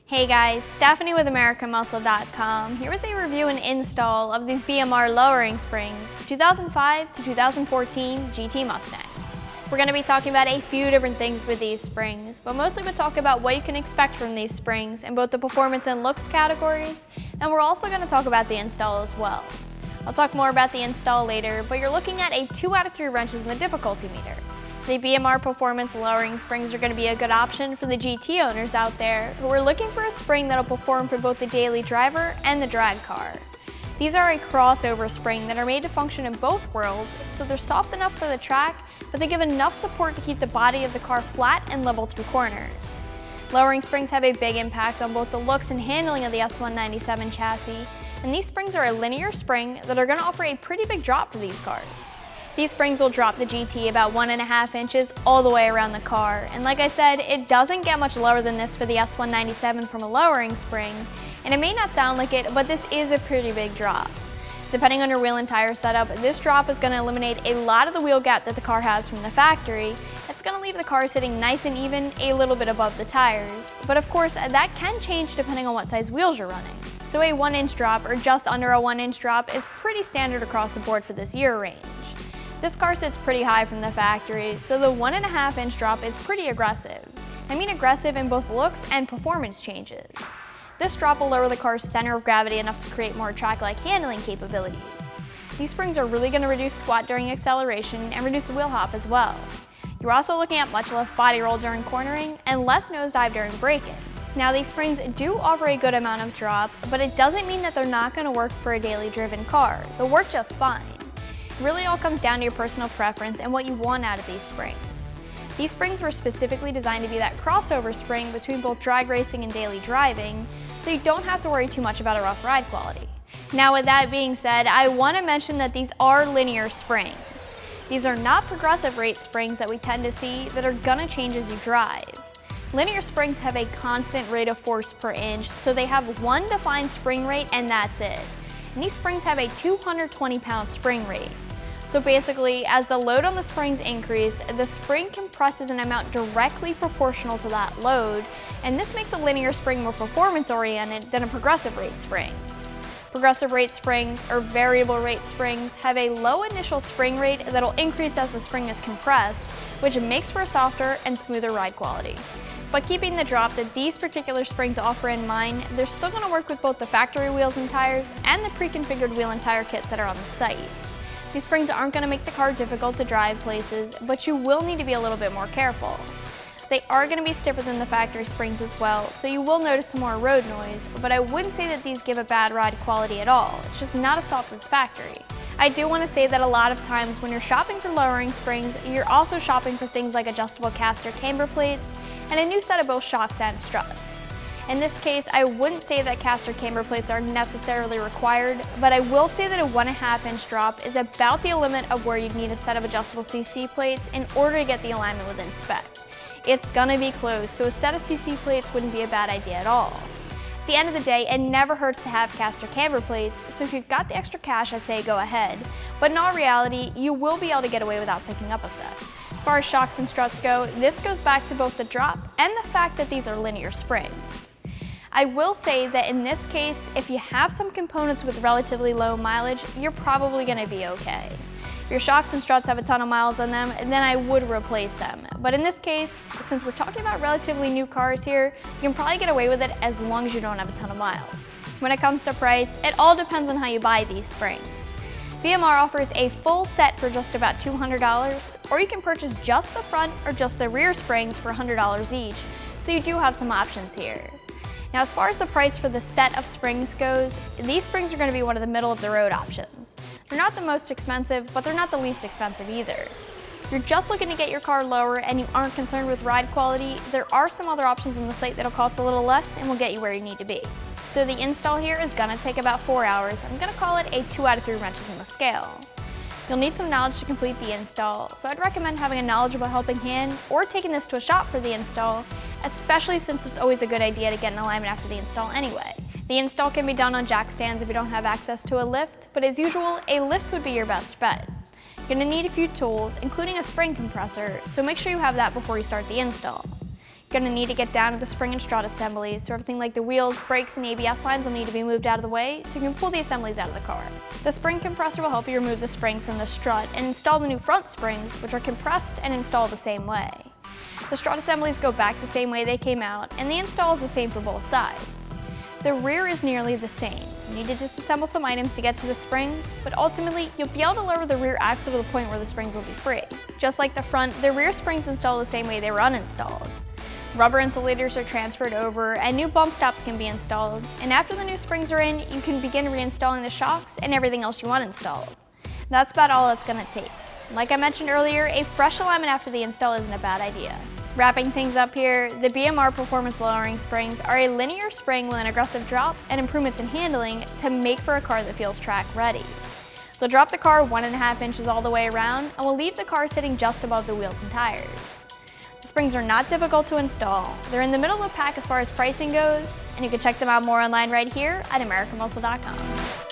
Hey guys, Stephanie with AmericanMuscle.com here with a review and install of these BMR Lowering Springs 2005 to 2014 GT Mustangs. We're going to be talking about a few different things with these springs, but mostly we'll talk about what you can expect from these springs in both the performance and looks categories, and we're also going to talk about the install as well. I'll talk more about the install later, but you're looking at a 2 out of 3 wrenches in the difficulty meter. The BMR Performance Lowering Springs are going to be a good option for the GT owners out there who are looking for a spring that'll perform for both the daily driver and the drag car. These are a crossover spring that are made to function in both worlds, so they're soft enough for the track, but they give enough support to keep the body of the car flat and level through corners. Lowering springs have a big impact on both the looks and handling of the S197 chassis, and these springs are a linear spring that are going to offer a pretty big drop for these cars. These springs will drop the GT about 1.5 inches all the way around the car, and like I said, it doesn't get much lower than this for the S197 from a lowering spring, and it may not sound like it, but this is a pretty big drop. Depending on your wheel and tire setup, this drop is going to eliminate a lot of the wheel gap that the car has from the factory. It's going to leave the car sitting nice and even, a little bit above the tires, but of course that can change depending on what size wheels you're running. So a 1-inch drop or just under a 1-inch drop is pretty standard across the board for this year range. This car sits pretty high from the factory, so the 1.5-inch drop is pretty aggressive. I mean aggressive in both looks and performance changes. This drop will lower the car's center of gravity enough to create more track-like handling capabilities. These springs are really going to reduce squat during acceleration and reduce wheel hop as well. You're also looking at much less body roll during cornering and less nosedive during braking. Now these springs do offer a good amount of drop, but it doesn't mean that they're not going to work for a daily driven car. They'll work just fine. It really all comes down to your personal preference and what you want out of these springs. These springs were specifically designed to be that crossover spring between both drag racing and daily driving, so you don't have to worry too much about a rough ride quality. Now with that being said, I want to mention that these are linear springs. These are not progressive rate springs that we tend to see that are gonna change as you drive. Linear springs have a constant rate of force per inch, so they have one defined spring rate and that's it. And these springs have a 220-pound spring rate. So basically, as the load on the springs increase, the spring compresses an amount directly proportional to that load, and this makes a linear spring more performance-oriented than a progressive rate spring. Progressive rate springs, or variable rate springs, have a low initial spring rate that'll increase as the spring is compressed, which makes for a softer and smoother ride quality. But keeping the drop that these particular springs offer in mind, they're still going to work with both the factory wheels and tires and the pre-configured wheel and tire kits that are on the site. These springs aren't going to make the car difficult to drive places, but you will need to be a little bit more careful. They are going to be stiffer than the factory springs as well, so you will notice some more road noise, but I wouldn't say that these give a bad ride quality at all. It's just not as soft as factory. I do want to say that a lot of times when you're shopping for lowering springs, you're also shopping for things like adjustable caster camber plates and a new set of both shocks and struts. In this case, I wouldn't say that caster camber plates are necessarily required, but I will say that a 1.5-inch drop is about the limit of where you'd need a set of adjustable CC plates in order to get the alignment within spec. It's gonna be close, so a set of CC plates wouldn't be a bad idea at all. At the end of the day, it never hurts to have caster camber plates, so if you've got the extra cash, I'd say go ahead. But in all reality, you will be able to get away without picking up a set. As far as shocks and struts go, this goes back to both the drop and the fact that these are linear springs. I will say that in this case, if you have some components with relatively low mileage, you're probably going to be okay. If your shocks and struts have a ton of miles on them, then I would replace them. But in this case, since we're talking about relatively new cars here, you can probably get away with it as long as you don't have a ton of miles. When it comes to price, it all depends on how you buy these springs. BMR offers a full set for just about $200, or you can purchase just the front or just the rear springs for $100 each, so you do have some options here. Now as far as the price for the set of springs goes, these springs are going to be one of the middle of the road options. They're not the most expensive, but they're not the least expensive either. If you're just looking to get your car lower and you aren't concerned with ride quality, there are some other options on the site that'll cost a little less and will get you where you need to be. So the install here is going to take about 4 hours. I'm going to call it a 2 out of 3 wrenches in the scale. You'll need some knowledge to complete the install, so I'd recommend having a knowledgeable helping hand or taking this to a shop for the install, especially since it's always a good idea to get an alignment after the install anyway. The install can be done on jack stands if you don't have access to a lift, but as usual, a lift would be your best bet. You're going to need a few tools, including a spring compressor, so make sure you have that before you start the install. You're going to need to get down to the spring and strut assemblies, so everything like the wheels, brakes, and ABS lines will need to be moved out of the way so you can pull the assemblies out of the car. The spring compressor will help you remove the spring from the strut and install the new front springs, which are compressed and installed the same way. The strut assemblies go back the same way they came out, and the install is the same for both sides. The rear is nearly the same. You need to disassemble some items to get to the springs, but ultimately you'll be able to lower the rear axle to the point where the springs will be free. Just like the front, the rear springs install the same way they were uninstalled. Rubber insulators are transferred over and new bump stops can be installed, and after the new springs are in, you can begin reinstalling the shocks and everything else you want installed. That's about all it's going to take. Like I mentioned earlier, a fresh alignment after the install isn't a bad idea. Wrapping things up here, the BMR Performance Lowering Springs are a linear spring with an aggressive drop and improvements in handling to make for a car that feels track ready. They'll drop the car 1.5 inches all the way around and will leave the car sitting just above the wheels and tires. The springs are not difficult to install. They're in the middle of the pack as far as pricing goes, and you can check them out more online right here at AmericanMuscle.com.